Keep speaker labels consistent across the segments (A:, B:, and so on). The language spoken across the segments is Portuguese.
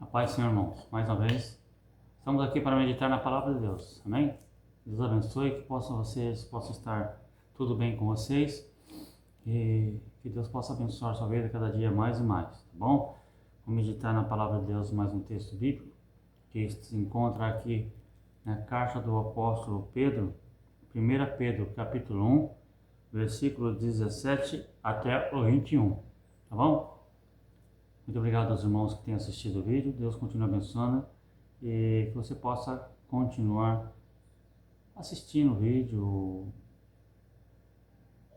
A: A paz, Senhor, irmãos. Mais uma vez, estamos aqui para meditar na palavra de Deus. Amém? Deus abençoe, que vocês possam estar tudo bem com vocês e que Deus possa abençoar sua vida cada dia mais e mais, tá bom? Vamos meditar na palavra de Deus mais um texto bíblico que se encontra aqui na carta do apóstolo Pedro, 1 Pedro, capítulo 1, versículo 17 até o 21, tá bom? Muito obrigado aos irmãos que têm assistido o vídeo. Deus continue abençoando e que você possa continuar assistindo o vídeo,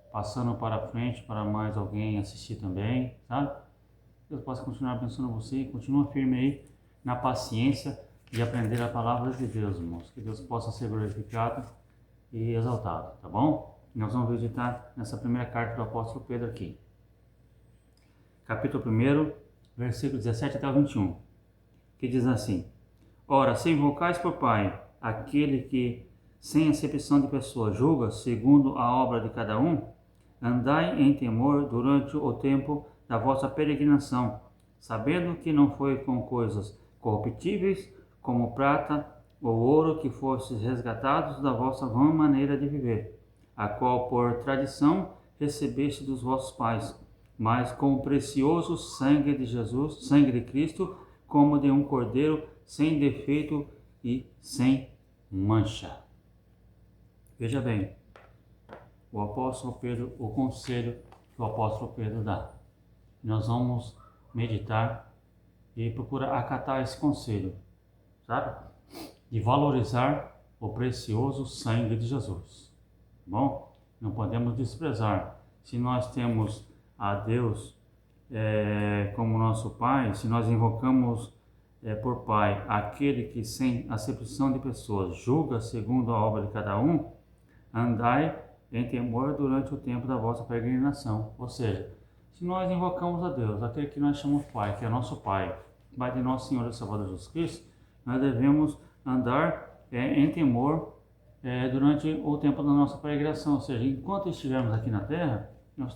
A: passando para frente para mais alguém assistir também, sabe? Deus possa continuar abençoando você e continua firme aí na paciência de aprender a palavra de Deus, irmãos. Que Deus possa ser glorificado e exaltado, tá bom? Nós vamos meditar nessa primeira carta do apóstolo Pedro aqui. Capítulo 1, versículo 17 até o 21, que diz assim: Ora, se invocais por Pai aquele que, sem acepção de pessoa, julga segundo a obra de cada um, andai em temor durante o tempo da vossa peregrinação, sabendo que não foi com coisas corruptíveis, como prata ou ouro, que fostes resgatados da vossa vã maneira de viver, a qual por tradição recebeste dos vossos pais, mas com o precioso sangue de Jesus, sangue de Cristo, como de um cordeiro sem defeito e sem mancha. Veja bem, o apóstolo Pedro, o conselho que o apóstolo Pedro dá. Nós vamos meditar e procurar acatar esse conselho, sabe? De valorizar o precioso sangue de Jesus. Bom, não podemos desprezar. Se nós temos a Deus como nosso Pai, se nós invocamos por Pai aquele que, sem acepção de pessoas, julga segundo a obra de cada um, andai em temor durante o tempo da vossa peregrinação. Ou seja, se nós invocamos a Deus, aquele que nós chamamos Pai, que é nosso Pai, Pai de nosso Senhor e Salvador Jesus Cristo, nós devemos andar em temor durante o tempo da nossa peregrinação. Ou seja, enquanto estivermos aqui na terra, nós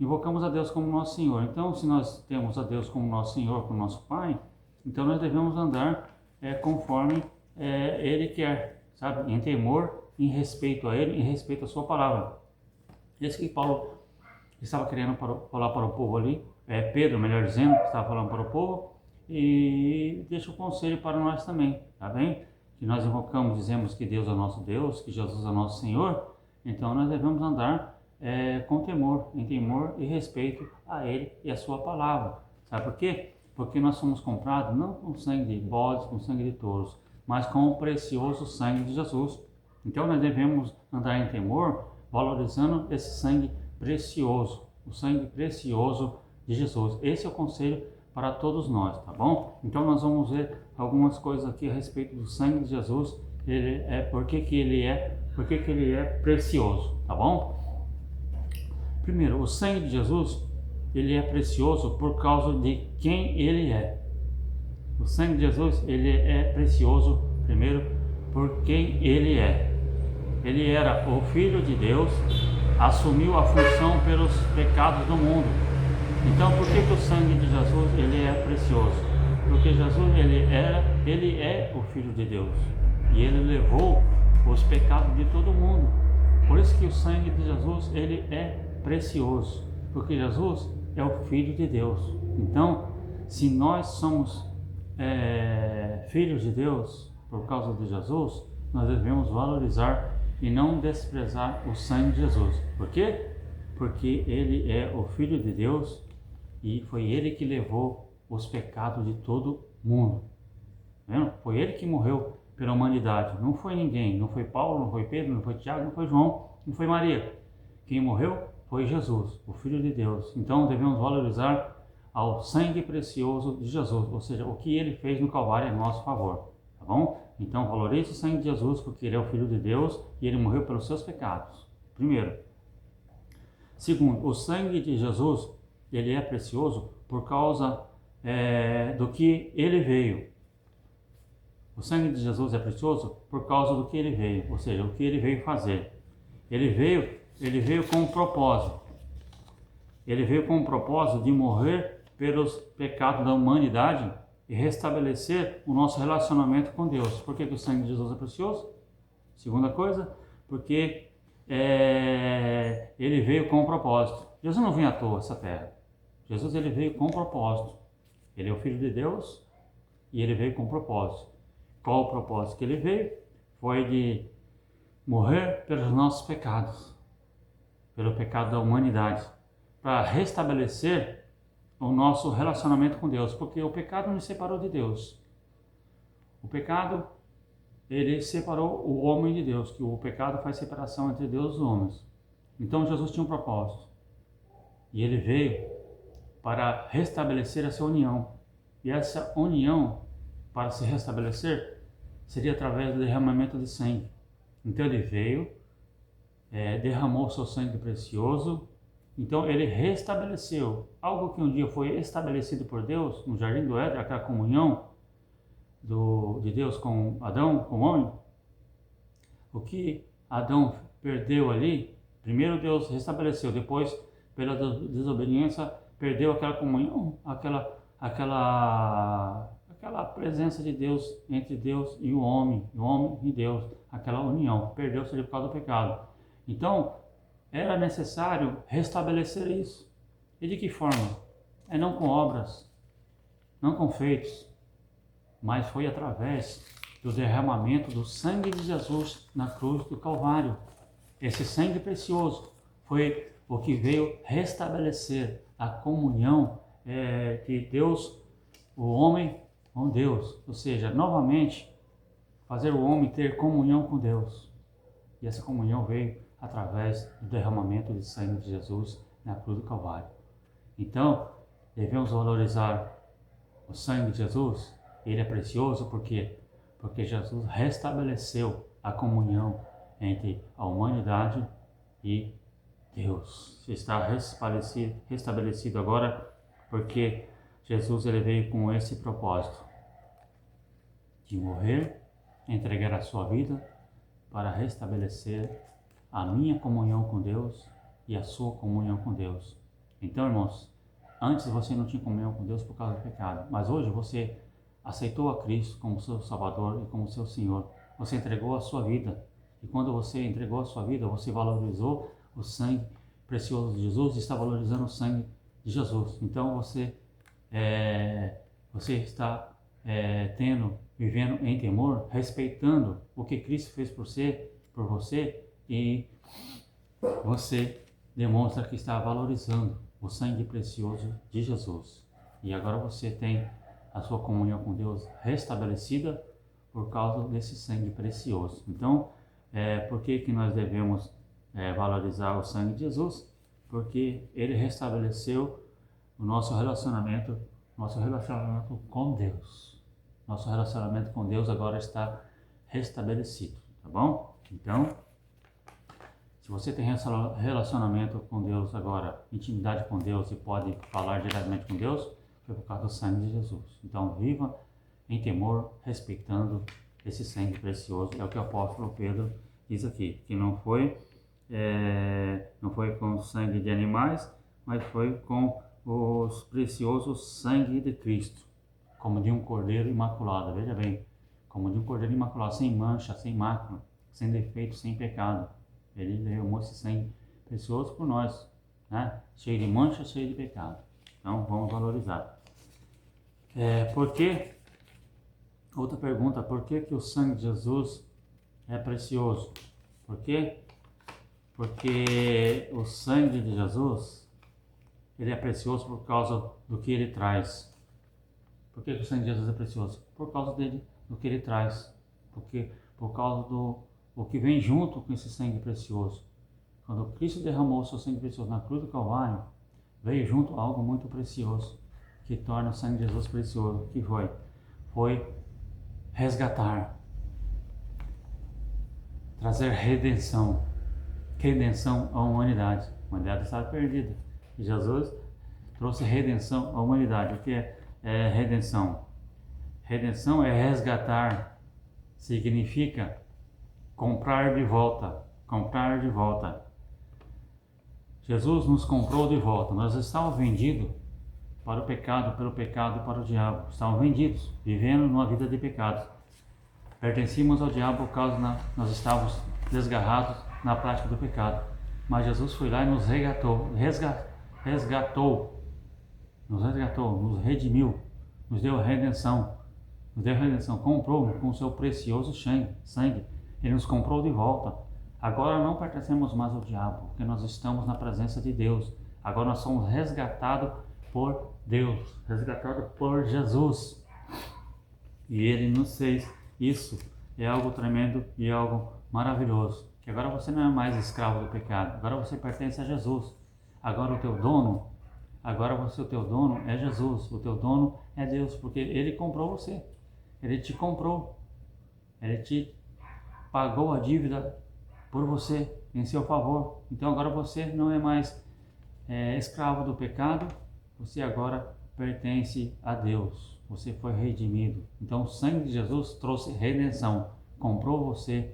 A: invocamos a Deus como nosso Senhor. Então, se nós temos a Deus como nosso Senhor, como nosso Pai, então nós devemos andar conforme Ele quer, sabe? Em temor, em respeito a Ele, em respeito à sua palavra. Esse que Paulo estava querendo falar para o povo ali, Pedro, melhor dizendo, estava falando para o povo, e deixa o conselho para nós também, tá bem? Que nós invocamos, dizemos que Deus é nosso Deus, que Jesus é nosso Senhor, então nós devemos andar com temor, em temor e respeito a Ele e a sua palavra. Sabe por quê? Porque nós somos comprados não com sangue de bodes, com sangue de touros, mas com o precioso sangue de Jesus. Então nós devemos andar em temor, valorizando esse sangue precioso, o sangue precioso de Jesus. Esse é o conselho para todos nós, tá bom? Então nós vamos ver algumas coisas aqui a respeito do sangue de Jesus, por que ele é precioso, tá bom? Primeiro, o sangue de Jesus, ele é precioso por causa de quem ele é. O sangue de Jesus, ele é precioso, primeiro, por quem ele é. Ele era o Filho de Deus, assumiu a função pelos pecados do mundo. Então, por que o sangue de Jesus, ele é precioso? Porque Jesus, ele é o Filho de Deus. E ele levou os pecados de todo mundo. Por isso que o sangue de Jesus, ele é precioso, porque Jesus é o Filho de Deus. Então, se nós somos filhos de Deus por causa de Jesus, nós devemos valorizar e não desprezar o sangue de Jesus. Por quê? Porque ele é o Filho de Deus e foi ele que levou os pecados de todo mundo. Tá vendo? Foi ele que morreu pela humanidade, não foi ninguém, não foi Paulo, não foi Pedro, não foi Tiago, não foi João, não foi Maria. Quem morreu foi Jesus, o Filho de Deus. Então devemos valorizar ao sangue precioso de Jesus, ou seja, o que ele fez no Calvário em nosso favor, tá bom? Então valorize o sangue de Jesus, porque ele é o Filho de Deus e ele morreu pelos seus pecados, primeiro. Segundo, o sangue de Jesus, ele é precioso por causa do que ele veio. O sangue de Jesus é precioso por causa do que ele veio, ou seja, o que ele veio fazer. Ele veio com um propósito. Ele veio com o propósito de morrer pelos pecados da humanidade e restabelecer o nosso relacionamento com Deus. Por que o sangue de Jesus é precioso? Segunda coisa, porque ele veio com um propósito. Jesus não veio à toa a essa terra. Jesus ele veio com um propósito. Ele é o Filho de Deus e ele veio com um propósito. Qual o propósito que ele veio? Foi de morrer pelos nossos pecados, pelo pecado da humanidade, para restabelecer o nosso relacionamento com Deus, porque o pecado nos separou de Deus. O pecado, ele separou o homem de Deus, que o pecado faz separação entre Deus e os homens. Então Jesus tinha um propósito, e ele veio para restabelecer essa união. E essa união, para se restabelecer, seria através do derramamento de sangue. Então ele veio, derramou seu sangue precioso. Então ele restabeleceu algo que um dia foi estabelecido por Deus no Jardim do Éden, aquela comunhão de Deus com Adão, com o homem. O que Adão perdeu ali, primeiro Deus restabeleceu, depois pela desobediência perdeu aquela comunhão, aquela presença de Deus entre Deus e o homem e Deus, aquela união, perdeu-se por causa do pecado. Então, era necessário restabelecer isso. E de que forma? Não com obras, não com feitos, mas foi através do derramamento do sangue de Jesus na cruz do Calvário. Esse sangue precioso foi o que veio restabelecer a comunhão de Deus, o homem com Deus, ou seja, novamente fazer o homem ter comunhão com Deus. E essa comunhão veio através do derramamento de sangue de Jesus na cruz do Calvário. Então, devemos valorizar o sangue de Jesus. Ele é precioso porque Jesus restabeleceu a comunhão entre a humanidade e Deus. Está restabelecido agora porque Jesus ele veio com esse propósito de morrer, entregar a sua vida para restabelecer a minha comunhão com Deus e a sua comunhão com Deus. Então, irmãos, antes você não tinha comunhão com Deus por causa do pecado, mas hoje você aceitou a Cristo como seu Salvador e como seu Senhor. Você entregou a sua vida. E quando você entregou a sua vida, você valorizou o sangue precioso de Jesus e está valorizando o sangue de Jesus. Então você está vivendo em temor, respeitando o que Cristo fez por você, e você demonstra que está valorizando o sangue precioso de Jesus. E agora você tem a sua comunhão com Deus restabelecida por causa desse sangue precioso. Então, por que nós devemos valorizar o sangue de Jesus? Porque ele restabeleceu o nosso relacionamento com Deus. Nosso relacionamento com Deus agora está restabelecido, tá bom? Então, se você tem relacionamento com Deus agora, intimidade com Deus e pode falar diretamente com Deus, foi por causa do sangue de Jesus. Então, viva em temor, respeitando esse sangue precioso. É o que o apóstolo Pedro diz aqui, que não foi com sangue de animais, mas foi com o precioso sangue de Cristo, como de um cordeiro imaculado. Veja bem, como de um cordeiro imaculado, sem mancha, sem mácula, sem defeito, sem pecado. Ele derramou esse sangue precioso por nós, né? Cheio de mancha, cheio de pecado. Então vamos valorizar. Outra pergunta, por que o sangue de Jesus é precioso? Por quê? Porque o sangue de Jesus, ele é precioso por causa do que ele traz. Por que o sangue de Jesus é precioso? Por causa do que ele traz. Por causa do que vem junto com esse sangue precioso. Quando Cristo derramou o seu sangue precioso na cruz do Calvário, veio junto algo muito precioso, que torna o sangue de Jesus precioso. Que foi resgatar, trazer redenção à humanidade. A humanidade estava perdida. E Jesus trouxe redenção à humanidade. O que é redenção? Redenção é resgatar, significa comprar de volta. Jesus nos comprou de volta. Nós estávamos vendidos para o pecado, pelo pecado e para o diabo. Estavam vendidos, vivendo numa vida de pecados. Pertencíamos ao diabo por causa nós estávamos desgarrados na prática do pecado. Mas Jesus foi lá e nos resgatou, nos redimiu, nos deu redenção, comprou com o seu precioso sangue. Ele nos comprou de volta. Agora não pertencemos mais ao diabo, porque nós estamos na presença de Deus. Agora nós somos resgatados por Deus, resgatados por Jesus. E Ele nos fez isso. É algo tremendo e algo maravilhoso. Que agora você não é mais escravo do pecado. Agora você pertence a Jesus. Agora o teu dono é Jesus. O teu dono é Deus, porque Ele comprou você. Ele te comprou. Ele te pagou a dívida por você, em seu favor. Então agora você não é mais escravo do pecado. Você agora pertence a Deus. Você foi redimido. Então o sangue de Jesus trouxe redenção. Comprou você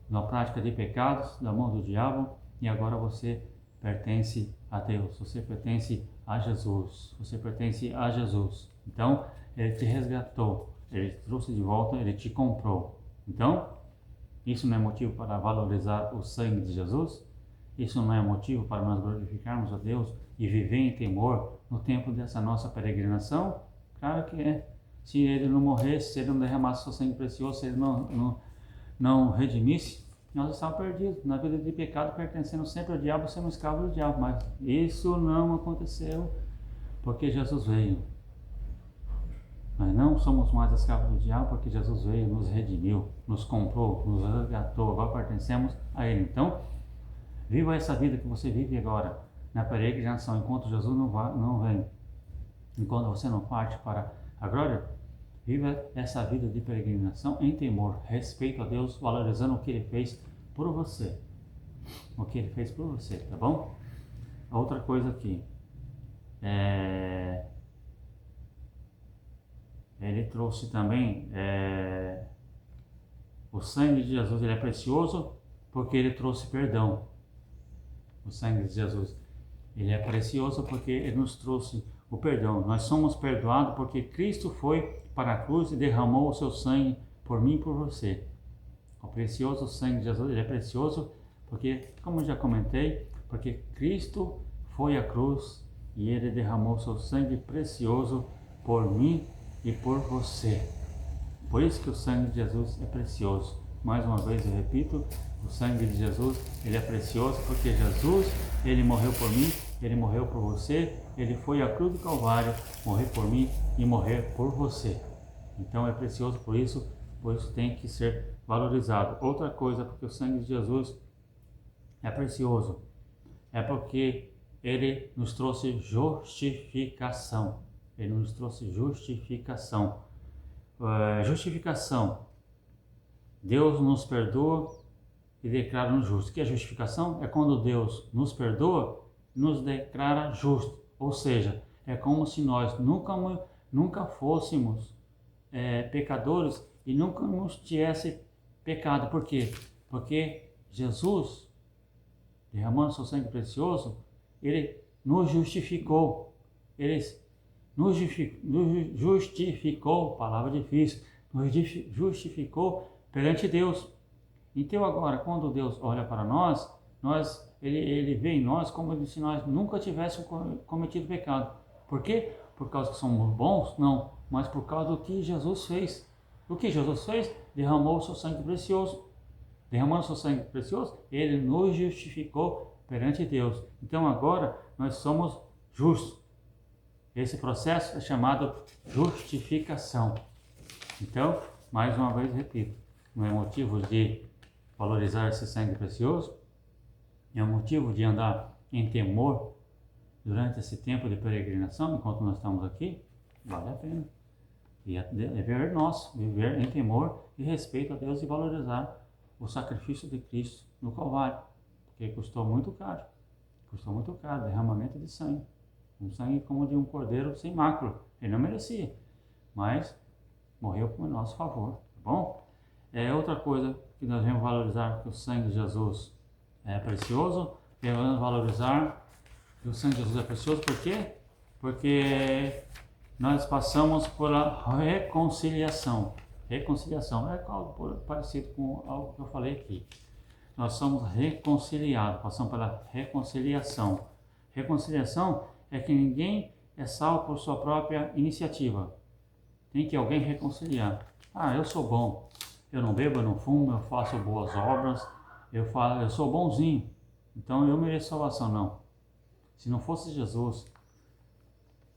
A: na prática de pecados, da mão do diabo, e agora você pertence a Deus. Você pertence a Jesus. Você pertence a Jesus. Então Ele te resgatou. Ele te trouxe de volta. Ele te comprou. Então isso não é motivo para valorizar o sangue de Jesus? Isso não é motivo para nós glorificarmos a Deus e viver em temor no tempo dessa nossa peregrinação? Claro que é. Se Ele não morresse, se Ele não derramasse seu sangue precioso, se Ele não redimisse, nós estávamos perdidos na vida de pecado, pertencendo sempre ao diabo, sendo escravo do diabo. Mas isso não aconteceu porque Jesus veio. Nós não somos mais escravos do diabo porque Jesus veio, nos redimiu, nos comprou, nos resgatou, agora pertencemos a Ele. Então, viva essa vida que você vive agora, na peregrinação, enquanto Jesus não vem, enquanto você não parte para a glória. Viva essa vida de peregrinação em temor, respeito a Deus, valorizando o que Ele fez por você. O que Ele fez por você, tá bom? Outra coisa aqui. Ele trouxe também o sangue de Jesus. Ele é precioso porque Ele trouxe perdão. O sangue de Jesus. Ele é precioso porque Ele nos trouxe o perdão. Nós somos perdoados porque Cristo foi para a cruz e derramou o seu sangue por mim e por você. O precioso sangue de Jesus, Ele é precioso porque, como eu já comentei, porque Cristo foi à cruz e Ele derramou o seu sangue precioso por mim e por você. Por isso que o sangue de Jesus é precioso. Mais uma vez eu repito, o sangue de Jesus, ele é precioso porque Jesus, Ele morreu por mim, Ele morreu por você, Ele foi à cruz do Calvário, morrer por mim e morrer por você. Então é precioso, por isso tem que ser valorizado. Outra coisa, porque o sangue de Jesus é precioso, é porque Ele nos trouxe justificação. Ele nos trouxe justificação. Justificação. Deus nos perdoa e declara-nos justos. O que é justificação? É quando Deus nos perdoa e nos declara justos. Ou seja, é como se nós nunca fôssemos pecadores e nunca nos tivesse pecado. Por quê? Porque Jesus, derramando seu sangue precioso, Ele nos justificou. Ele nos justificou, palavra difícil, nos justificou perante Deus. Então agora, quando Deus olha para nós, ele vê em nós como se nós nunca tivéssemos cometido pecado. Por quê? Por causa que somos bons? Não, mas por causa do que Jesus fez. O que Jesus fez? Derramou o seu sangue precioso. Derramando o seu sangue precioso, Ele nos justificou perante Deus. Então agora nós somos justos. Esse processo é chamado justificação. Então, mais uma vez repito, não é motivo de valorizar esse sangue precioso, é um motivo de andar em temor durante esse tempo de peregrinação, enquanto nós estamos aqui, vale a pena. E é dever nosso, viver em temor e respeito a Deus e valorizar o sacrifício de Cristo no Calvário, porque custou muito caro, derramamento de sangue. Um sangue como de um cordeiro sem mácula. Ele não merecia, mas morreu por nosso favor, tá bom? Outra coisa que nós devemos valorizar, que o sangue de Jesus é precioso, devemos valorizar que o sangue de Jesus é precioso, por quê? Porque nós passamos por a reconciliação. Reconciliação é algo parecido com algo que eu falei aqui. Nós somos reconciliados, passamos pela reconciliação. Reconciliação é que ninguém é salvo por sua própria iniciativa. Tem que alguém reconciliar. Ah, eu sou bom, eu não bebo, eu não fumo, eu faço boas obras, eu sou bonzinho, então eu mereço salvação. Não. Se não fosse Jesus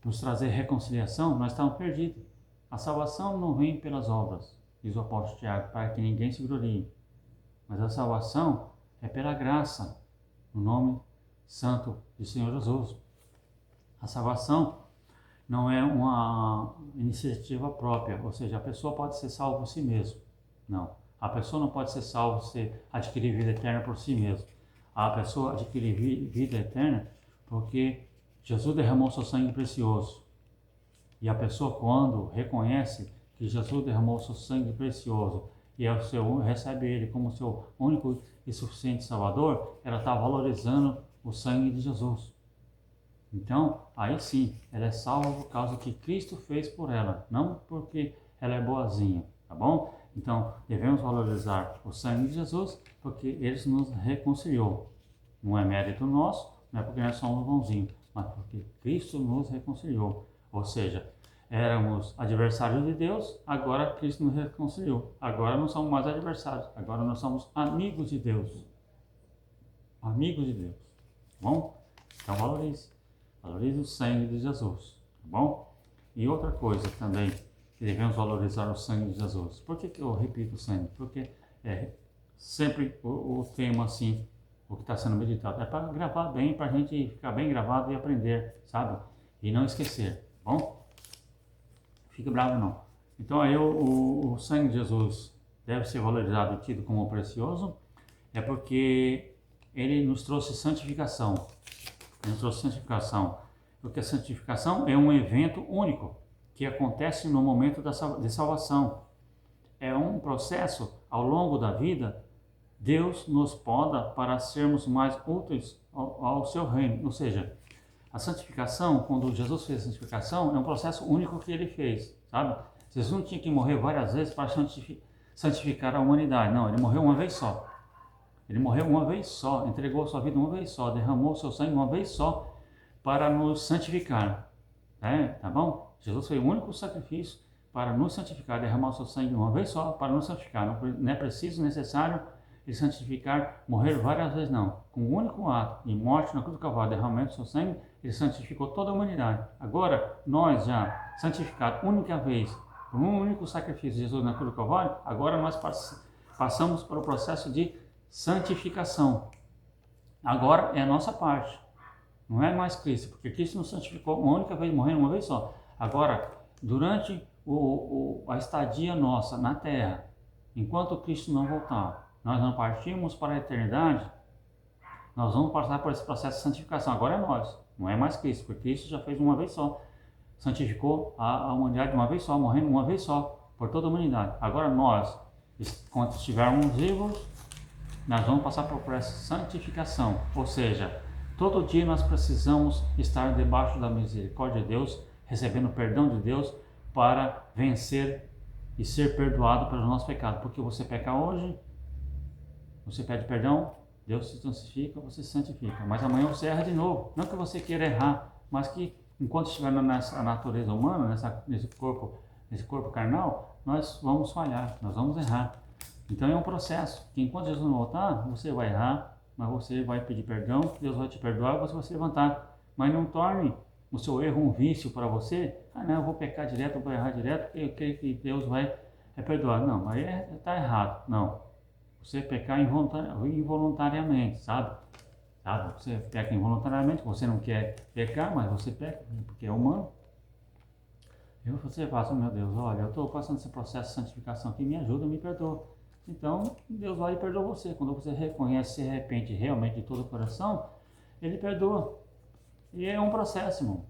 A: nos trazer reconciliação, nós estávamos perdidos. A salvação não vem pelas obras, diz o apóstolo Tiago, para que ninguém se glorie. Mas a salvação é pela graça, no nome santo do Senhor Jesus. A salvação não é uma iniciativa própria, ou seja, a pessoa pode ser salva por si mesma. Não, a pessoa não pode ser salva se adquirir vida eterna por si mesma. A pessoa adquire vida eterna porque Jesus derramou seu sangue precioso. E a pessoa, quando reconhece que Jesus derramou seu sangue precioso e recebe ele como seu único e suficiente Salvador, ela está valorizando o sangue de Jesus. Então, aí sim, ela é salva por causa do que Cristo fez por ela, não porque ela é boazinha, tá bom? Então, devemos valorizar o sangue de Jesus porque ele nos reconciliou. Não é mérito nosso, não é porque nós somos bonzinhos, mas porque Cristo nos reconciliou. Ou seja, éramos adversários de Deus, agora Cristo nos reconciliou. Agora não somos mais adversários, agora nós somos amigos de Deus. Amigos de Deus, tá bom? Então valorize o sangue de Jesus, tá bom? E outra coisa também, que devemos valorizar o sangue de Jesus. Por que eu repito o sangue? Porque é sempre o tema assim, o que está sendo meditado. É para gravar bem, para a gente ficar bem gravado e aprender, sabe? E não esquecer, tá bom? Fique bravo não. Então aí o sangue de Jesus deve ser valorizado e tido como precioso, é porque ele nos trouxe santificação. Ele nos trouxe santificação. Porque a santificação é um evento único que acontece no momento de salvação. É um processo ao longo da vida. Deus nos poda para sermos mais úteis ao seu reino. Ou seja, a santificação, quando Jesus fez a santificação, é um processo único que ele fez, sabe? Jesus não tinha que morrer várias vezes para santificar a humanidade. Não, ele morreu uma vez só. Ele morreu uma vez só, entregou a sua vida uma vez só, derramou o seu sangue uma vez só para nos santificar. Tá bom? Jesus foi o único sacrifício para nos santificar, derramar o seu sangue uma vez só para nos santificar. Não é preciso, necessário ele santificar, morrer várias vezes, não. Com um único ato de morte na cruz do Calvário, derramamento do seu sangue, ele santificou toda a humanidade. Agora, nós já santificados única vez, por um único sacrifício de Jesus na cruz do Calvário, agora nós passamos para o processo de santificação. Agora é a nossa parte. Não é mais Cristo, porque Cristo nos santificou uma única vez, morrendo uma vez só. Agora, durante a estadia nossa na terra, enquanto Cristo não voltar, nós não partimos para a eternidade, nós vamos passar por esse processo de santificação. Agora é nós, não é mais Cristo, porque Cristo já fez uma vez só. Santificou a humanidade uma vez só, morrendo uma vez só, por toda a humanidade. Agora nós, quando estivermos vivos, nós vamos passar por essa santificação. Ou seja, todo dia nós precisamos estar debaixo da misericórdia de Deus, recebendo o perdão de Deus para vencer e ser perdoado pelos nossos pecados. Porque você peca hoje, você pede perdão, Deus se santifica, você se santifica. Mas amanhã você erra de novo. Não que você queira errar, mas que enquanto estiver nessa natureza humana, nesse corpo carnal, nós vamos falhar, nós vamos errar. Então é um processo que enquanto Jesus não voltar, você vai errar, mas você vai pedir perdão, Deus vai te perdoar e você vai se levantar. Mas não torne o seu erro um vício para você. Ah não, eu vou pecar direto, eu vou errar direto, porque eu creio que Deus vai perdoar. Não, aí está errado. Não. Você pecar involuntariamente, sabe? Você peca involuntariamente, você não quer pecar, mas você peca, porque é humano. E você fala, meu Deus, olha, eu estou passando esse processo de santificação aqui, me ajuda, me perdoa. Então, Deus vai e perdoa você. Quando você reconhece, se arrepende realmente de todo o coração, Ele perdoa. E é um processo, irmão.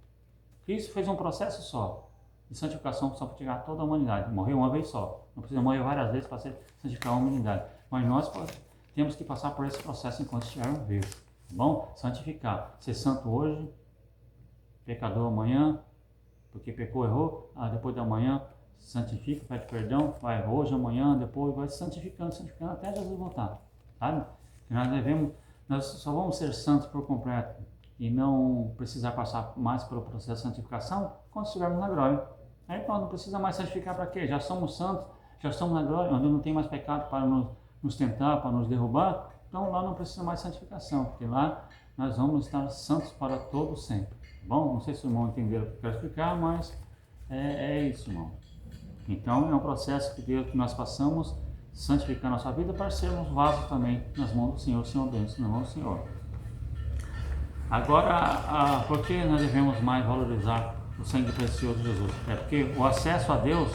A: Cristo fez um processo só, de santificação só para tirar toda a humanidade. Morreu uma vez só. Não precisa morrer várias vezes para santificar a humanidade. Mas nós temos que passar por esse processo enquanto estivermos vivos. Tá bom? Santificar. Ser santo hoje, pecador amanhã, porque pecou, errou, depois da manhã santifica, pede perdão, vai hoje, amanhã, depois vai se santificando, santificando até Jesus voltar, sabe? E nós só vamos ser santos por completo e não precisar passar mais pelo processo de santificação quando estivermos na glória. Aí pronto, não precisa mais santificar para quê? Já somos santos, já estamos na glória, onde não tem mais pecado para nos tentar, para nos derrubar, então lá não precisa mais santificação, porque lá nós vamos estar santos para todo sempre. Bom, não sei se o irmão entendeu o que eu quero explicar, mas é isso, irmão. Então é um processo que nós passamos, santificar nossa vida para sermos vasos também nas mãos do Senhor, Senhor Deus, nas mãos do Senhor. Agora, por que nós devemos mais valorizar o sangue precioso de Jesus? É porque o acesso a Deus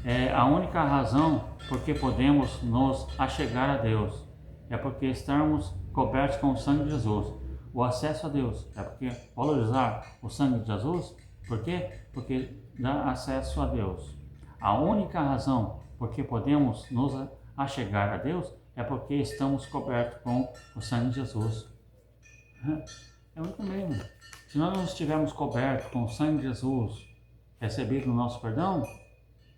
A: é a única razão porque podemos nos achegar a Deus. É porque estamos cobertos com o sangue de Jesus. O acesso a Deus é porque valorizar o sangue de Jesus. Por quê? Porque dá acesso a Deus. A única razão porque podemos nos achegar a Deus é porque estamos cobertos com o sangue de Jesus. É o único mesmo. Se nós não estivermos cobertos com o sangue de Jesus, recebido no nosso perdão,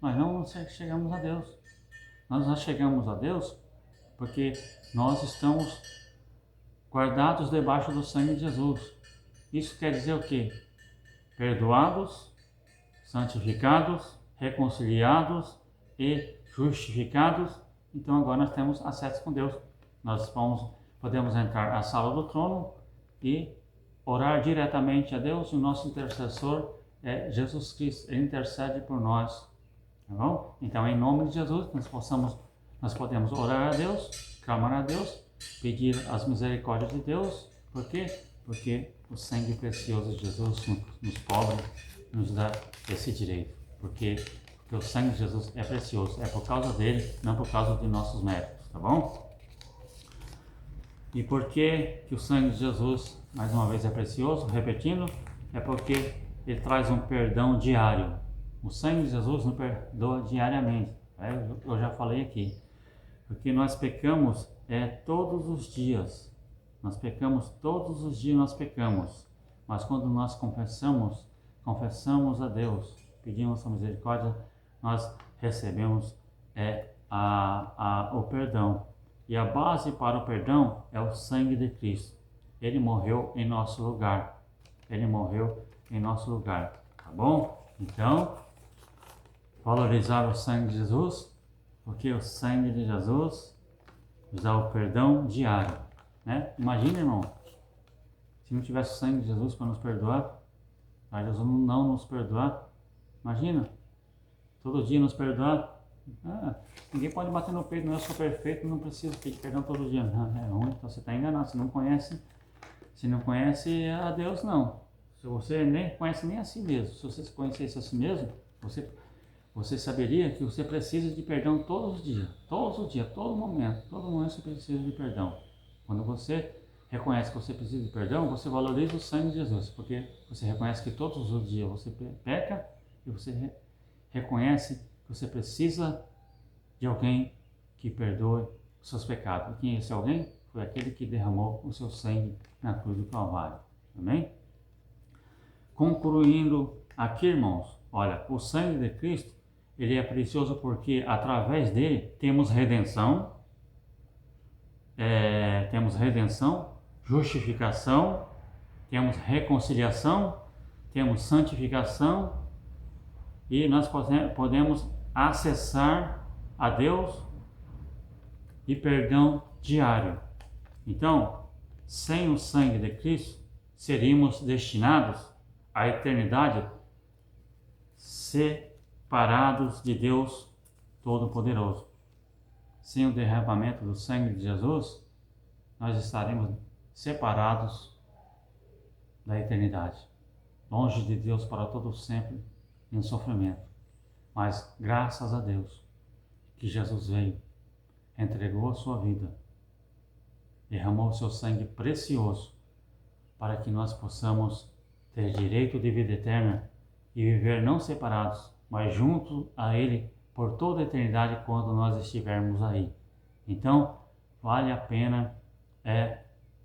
A: nós não chegamos a Deus. Nós não chegamos a Deus porque nós estamos guardados debaixo do sangue de Jesus. Isso quer dizer o quê? Perdoados, santificados, reconciliados e justificados. Então agora nós temos acesso com Deus. Nós podemos entrar à sala do trono e orar diretamente a Deus. E o nosso intercessor é Jesus Cristo. Ele intercede por nós. Tá bom? Então, em nome de Jesus, nós podemos orar a Deus, clamar a Deus, pedir as misericórdias de Deus. Por quê? Porque o sangue precioso de Jesus nos cobre, nos dá esse direito. Porque o sangue de Jesus é precioso. É por causa dele, não por causa de nossos méritos. Tá bom? E por que o sangue de Jesus, mais uma vez, é precioso? Repetindo, é porque ele traz um perdão diário. O sangue de Jesus nos perdoa diariamente. Eu já falei aqui. Porque nós pecamos todos os dias. Nós pecamos todos os dias, nós pecamos. Mas quando nós confessamos a Deus, pedimos a misericórdia, nós recebemos o perdão. E a base para o perdão é o sangue de Cristo. Ele morreu em nosso lugar. Ele morreu em nosso lugar. Tá bom? Então, valorizar o sangue de Jesus, porque o sangue de Jesus nos dá o perdão diário. Né? Imagina, irmão, se não tivesse o sangue de Jesus para nos perdoar, para Jesus não nos perdoar, imagina, todo dia nos perdoar. Ninguém pode bater no peito, não, eu sou perfeito, não preciso pedir perdão todo dia. É ruim, então você está enganado, você não conhece a Deus, não. Se você nem conhece nem a si mesmo, se você conhecesse a si mesmo, você saberia que você precisa de perdão todos os dias, todo momento você precisa de perdão. Quando você reconhece que você precisa de perdão, você valoriza o sangue de Jesus, porque você reconhece que todos os dias você peca e você reconhece que você precisa de alguém que perdoe os seus pecados. E quem é esse alguém? Foi aquele que derramou o seu sangue na cruz do Calvário. Amém? Concluindo aqui, irmãos, olha, o sangue de Cristo, ele é precioso porque através dele temos redenção, justificação, temos reconciliação, temos santificação e nós podemos acessar a Deus e perdão diário. Então, sem o sangue de Cristo, seríamos destinados à eternidade separados de Deus Todo-Poderoso. Sem o derramamento do sangue de Jesus, nós estaremos separados da eternidade, longe de Deus para todo sempre, em sofrimento. Mas graças a Deus que Jesus veio, entregou a sua vida, derramou o seu sangue precioso para que nós possamos ter direito de vida eterna e viver não separados, mas junto a Ele por toda a eternidade quando nós estivermos aí. Então, vale a pena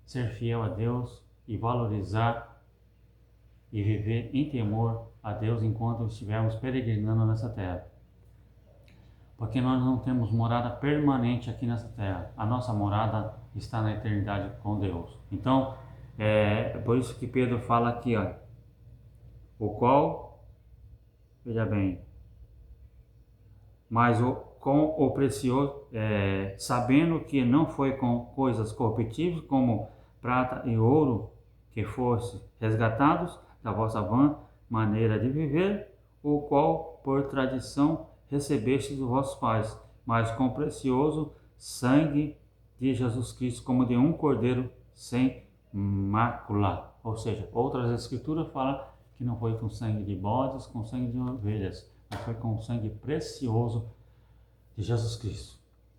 A: ser fiel a Deus e valorizar e viver em temor a Deus enquanto estivermos peregrinando nessa terra. Porque nós não temos morada permanente aqui nessa terra. A nossa morada está na eternidade com Deus. Então, é por isso que Pedro fala aqui, ó, o qual, veja bem, mas com o precioso, sabendo que não foi com coisas corruptíveis como prata e ouro que fosse resgatados da vossa vã maneira de viver, o qual por tradição recebestes dos vossos pais, mas com o precioso sangue de Jesus Cristo, como de um cordeiro sem mácula. Ou seja, outras escrituras falam que não foi com sangue de bodes, com sangue de ovelhas, mas foi com o sangue precioso de Jesus Cristo.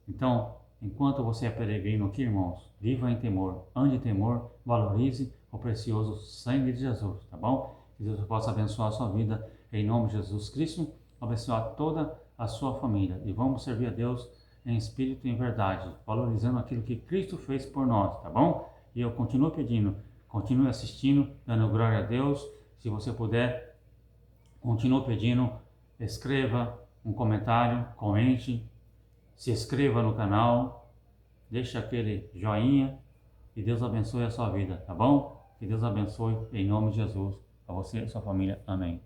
A: Então, enquanto você é peregrino aqui, irmãos, viva em temor, ande em temor, valorize o precioso sangue de Jesus, tá bom? Que Deus possa abençoar a sua vida em nome de Jesus Cristo, abençoar toda a sua família. E vamos servir a Deus em espírito e em verdade, valorizando aquilo que Cristo fez por nós, tá bom? E eu continuo pedindo, continue assistindo, dando glória a Deus. Se você puder, continue pedindo, escreva um comentário, comente, se inscreva no canal, deixe aquele joinha e Deus abençoe a sua vida, tá bom? Que Deus abençoe em nome de Jesus, a você e a sua família. Amém.